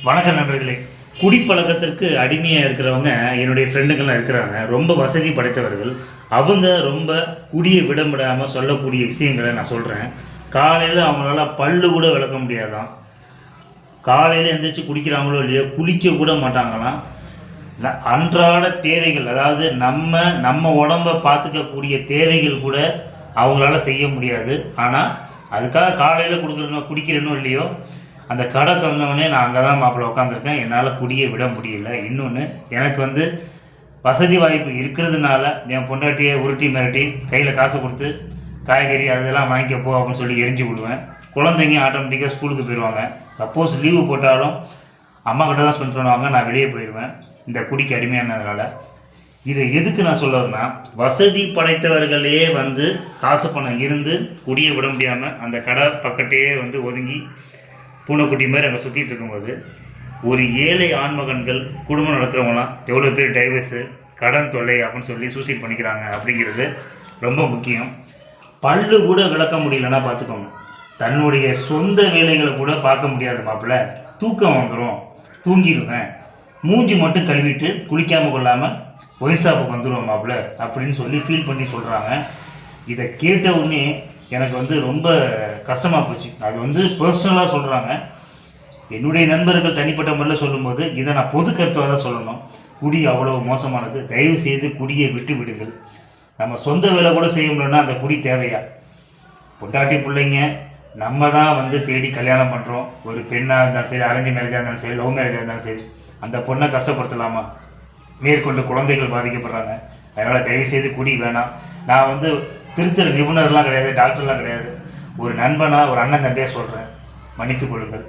வணக்கம் நண்பர்களே. குடிப்பழக்கத்திற்கு அடிமையாக இருக்கிறவங்க என்னுடைய ஃப்ரெண்டுங்கள்லாம் இருக்கிறாங்க. ரொம்ப வசதி படைத்தவர்கள். அவங்க ரொம்ப குடியை விட விடாமல் சொல்லக்கூடிய விஷயங்களை நான் சொல்கிறேன். காலையில் அவங்களால பல்லு கூட விளக்க முடியாதான். காலையில் எழுந்திரிச்சு குடிக்கிறாங்களோ இல்லையோ, குளிக்க கூட மாட்டாங்களாம். அன்றாட தேவைகள், அதாவது நம்ம உடம்பை பார்த்துக்கக்கூடிய தேவைகள் கூட அவங்களால செய்ய முடியாது. ஆனால் அதுக்காக காலையில் குடிக்கிறேனோ இல்லையோ, அந்த கடை திறந்தவொடனே நான் அங்கே தான் மாப்பிள்ளை உட்காந்துருக்கேன். என்னால் குடியை விட முடியல. இன்னொன்று, எனக்கு வசதி வாய்ப்பு இருக்கிறதுனால என் பொண்டாட்டியை உருட்டி மிரட்டி கையில் காசு கொடுத்து காய்கறி அதெல்லாம் வாங்கிக்க போ அப்படின்னு சொல்லி எரிஞ்சு விடுவேன். குழந்தைங்க ஆட்டோமேட்டிக்காக ஸ்கூலுக்கு போயிடுவாங்க. சப்போஸ் லீவு போட்டாலும் அம்மா கிட்ட தான் ஸ்பெண்ட் பண்ணுவாங்க. நான் வெளியே போயிடுவேன் இந்த குடிக்கு அடிமையானதுனால. இதை எதுக்கு நான் சொல்லுறேன்னா, வசதி படைத்தவர்களே காசு பணம் இருந்து குடியை விட முடியாமல் அந்த கடை பக்கத்தையே ஒதுங்கி பூனைக்குட்டி மாதிரி அங்கே சுற்றிட்டு இருக்கும்போது, ஒரு ஏழை ஆண்மகன்கள் குடும்பம் நடத்துகிறவங்களாம் எவ்வளோ பேர் டைவர்ஸு, கடன் தொல்லை அப்படின்னு சொல்லி சூசைட் பண்ணிக்கிறாங்க அப்படிங்கிறது ரொம்ப முக்கியம். பல்லு கூட விளக்க முடியலன்னா பார்த்துக்கோங்க. தன்னுடைய சொந்த வேலைகளை கூட பார்க்க முடியாத மாப்பிள்ளை, தூக்கம் வந்துடும், தூங்கிடுவேன், மூஞ்சி மட்டும் கழுவிட்டு குளிக்காமல் கொள்ளாமல் ஒயின் ஷாப்புக்கு வந்துடுவோம் மாப்பிள்ளை அப்படின்னு சொல்லி ஃபீல் பண்ணி சொல்கிறாங்க. இதை கேட்ட உடனே எனக்கு ரொம்ப கஷ்டமாக போச்சு. அது பர்சனலாக சொல்கிறாங்க. என்னுடைய நண்பர்கள் தனிப்பட்ட முறையில் சொல்லும்போது இதை நான் பொது கருத்தாக தான் சொல்லணும். குடி அவ்வளோ மோசமானது. தயவு செய்து குடியை விட்டு விடுங்கள். நம்ம சொந்த வேலை கூட செய்ய முடியலன்னா அந்த குடி தேவையா? பொண்டாட்டி பிள்ளைங்க நம்ம தான் தேடி கல்யாணம் பண்ணுறோம். ஒரு பெண்ணாக இருந்தாலும் சரி, அரேஞ்ச் மேரேஜாக இருந்தாலும் சரி, லவ் மேரேஜாக இருந்தாலும் சரி, அந்த பொண்ணை கஷ்டப்படுத்தலாமா? மேற்கொண்டு குழந்தைகள் பாதிக்கப்படுறாங்க. அதனால் தயவுசெய்து குடி வேணாம். நான் திருத்தல் நிபுணர்லாம் கிடையாது, டாக்டர்லாம் கிடையாது. ஒரு நண்பனாக, ஒரு அண்ணன் தம்பியாக சொல்கிறேன். மன்னித்துக் கொள்ளுங்கள்.